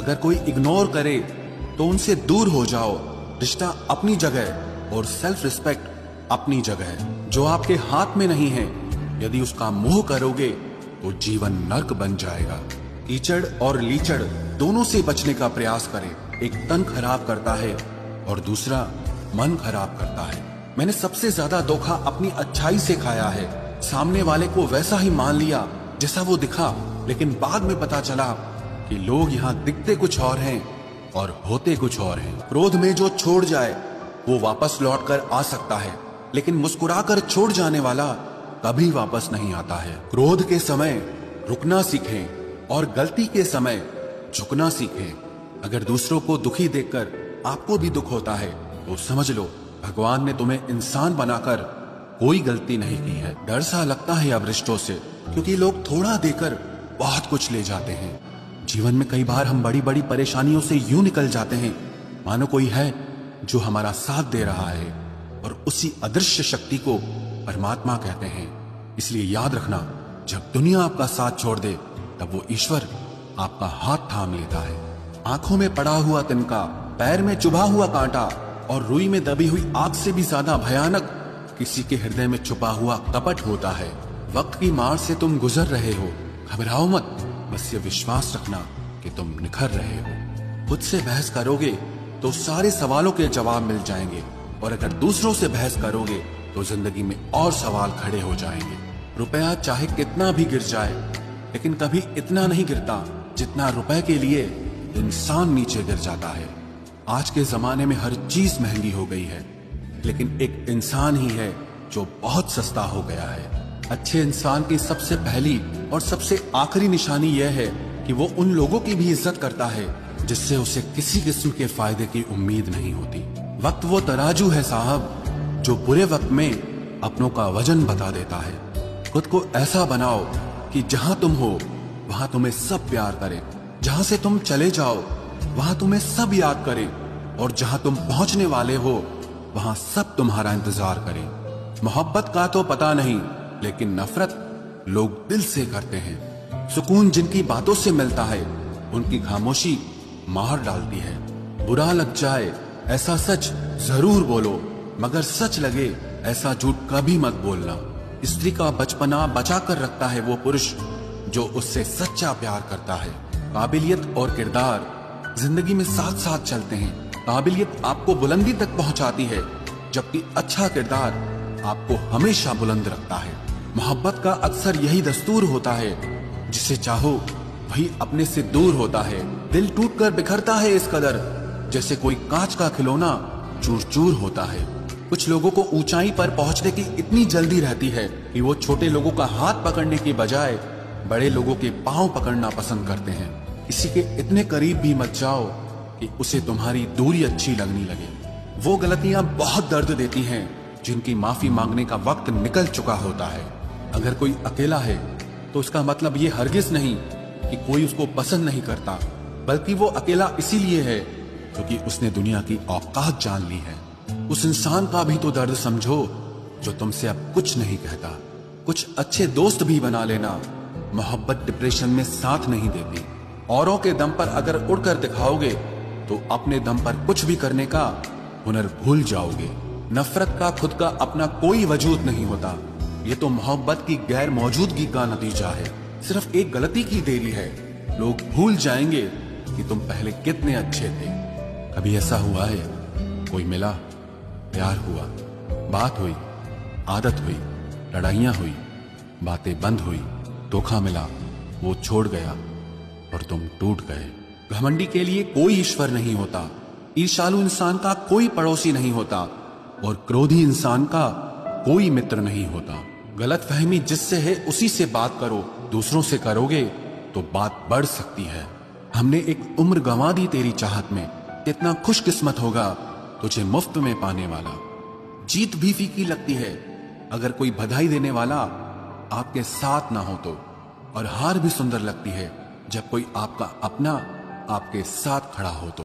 अगर कोई इग्नोर करे तो उनसे दूर हो जाओ। रिश्ता अपनी जगह और सेल्फ रिस्पेक्ट अपनी जगह। जो आपके हाथ में नहीं है, यदि उसका मोह करोगे तो जीवन नर्क बन जाएगा। कीचड़ और लीचड़ दोनों से बचने का प्रयास करें। एक तन खराब करता है और दूसरा मन खराब करता है। मैंने सबसे ज्यादा धोखा अपनी अच्छाई से खाया है। सामने वाले को वैसा ही मान लिया जैसा वो दिखा, लेकिन बाद में पता चला कि लोग यहाँ दिखते कुछ और हैं और होते कुछ और हैं। क्रोध में जो छोड़ जाए वो वापस लौट कर आ सकता है, लेकिन मुस्कुराकर छोड़ जाने वाला कभी वापस नहीं आता है। क्रोध के समय रुकना सीखें और गलती के समय झुकना सीखें। अगर दूसरों को दुखी देखकर आपको भी दुख होता है तो समझ लो भगवान ने तुम्हें इंसान बनाकर कोई गलती नहीं की है। डर सा लगता है अब रिश्तों से, क्योंकि लोग थोड़ा देकर बहुत कुछ ले जाते हैं। जीवन में कई बार हम बड़ी बड़ी परेशानियों से यूं निकल जाते हैं मानो कोई है जो हमारा साथ दे रहा है, और उसी अदृश्य शक्ति को परमात्मा कहते हैं। इसलिए याद रखना, जब दुनिया आपका साथ छोड़ दे तब वो ईश्वर आपका हाथ थाम लेता है। आंखों में पड़ा हुआ तिनका, पैर में चुभा हुआ कांटा और रुई में दबी हुई आग से भी ज्यादा भयानक किसी के हृदय में छुपा हुआ कपट होता है। वक्त की मार से तुम गुजर रहे हो, घबराओ मत, बस ये विश्वास रखना कि तुम निखर रहे हो। खुद से बहस करोगे तो सारे सवालों के जवाब मिल जाएंगे, और अगर दूसरों से बहस करोगे तो जिंदगी में और सवाल खड़े हो जाएंगे। रुपया चाहे कितना भी गिर जाए, लेकिन कभी इतना नहीं गिरता जितना रुपए के लिए इंसान नीचे गिर जाता है। आज के जमाने में हर चीज महंगी हो गई है, लेकिन एक इंसान ही है जो बहुत सस्ता हो गया है। अच्छे इंसान की सबसे पहली और सबसे आखिरी निशानी यह है कि वो उन लोगों की भी इज्जत करता है जिससे उसे किसी किस्म के फायदे की उम्मीद नहीं होती। वक्त वो तराजू है साहब जो बुरे वक्त में अपनों का वजन बता देता है। खुद को ऐसा बनाओ कि जहां तुम हो वहां तुम्हें सब प्यार करें, जहां से तुम चले जाओ वहां तुम्हें सब याद करें, और जहां तुम पहुंचने वाले हो वहां सब तुम्हारा इंतजार करें। मोहब्बत का तो पता नहीं, लेकिन नफरत लोग दिल से करते हैं। सुकून जिनकी बातों से मिलता है उनकी खामोशी मार डालती है। बुरा लग जाए ऐसा सच जरूर बोलो, मगर सच लगे ऐसा झूठ कभी मत बोलना। स्त्री का बचपना बचा कर रखता है वो पुरुष जो उससे सच्चा प्यार करता है। काबिलियत और किरदार जिंदगी में साथ साथ चलते हैं। काबिलियत आपको बुलंदी तक पहुंचाती है, जबकि अच्छा किरदार आपको हमेशा बुलंद रखता है। मोहब्बत का अक्सर यही दस्तूर होता है, जिसे चाहो वही अपने से दूर होता है। दिल टूट कर बिखरता है इस कदर, जैसे कोई कांच का खिलौना चूर चूर होता है। कुछ लोगों को ऊंचाई पर पहुंचने की इतनी जल्दी रहती है कि वो छोटे लोगों का हाथ पकड़ने की बजाय बड़े लोगों के पांव पकड़ना पसंद करते हैं। किसी के इतने करीब भी मत जाओ कि उसे तुम्हारी दूरी अच्छी लगने लगे। वो गलतियां बहुत दर्द देती हैं जिनकी माफी मांगने का वक्त निकल चुका होता है। अगर कोई अकेला है तो उसका मतलब ये हरगिज नहीं कि कोई उसको पसंद नहीं करता, बल्कि वो अकेला इसीलिए है क्योंकि उसने दुनिया की औकात जान ली है। उस इंसान का भी तो दर्द समझो जो तुमसे अब कुछ नहीं कहता। कुछ अच्छे दोस्त भी बना लेना। मोहब्बत डिप्रेशन में साथ नहीं देती। औरों के दम पर अगर उड़कर दिखाओगे तो अपने दम पर कुछ भी करने का हुनर भूल जाओगे। नफरत का खुद का अपना कोई वजूद नहीं होता, ये तो मोहब्बत की गैर मौजूदगी का नतीजा है। सिर्फ एक गलती की देरी है, लोग भूल जाएंगे कि तुम पहले कितने अच्छे थे। कभी ऐसा हुआ है कोई मिला, प्यार हुआ, बात हुई, आदत हुई, लड़ाइयां हुई, बातें बंद हुई, धोखा मिला, वो छोड़ गया और तुम टूट गए। घमंडी के लिए कोई ईश्वर नहीं होता, ईर्ष्यालु इंसान का कोई पड़ोसी नहीं होता, और क्रोधी इंसान का कोई मित्र नहीं होता। गलत फहमी जिससे है उसी से बात करो, दूसरों से करोगे तो बात बढ़ सकती है। हमने एक उम्र गंवा दी तेरी चाहत में, कितना खुशकिस्मत होगा तुझे मुफ्त में पाने वाला। जीत भी फीकी लगती है अगर कोई बधाई देने वाला आपके साथ ना हो तो, और हार भी सुंदर लगती है जब कोई आपका अपना आपके साथ खड़ा हो तो।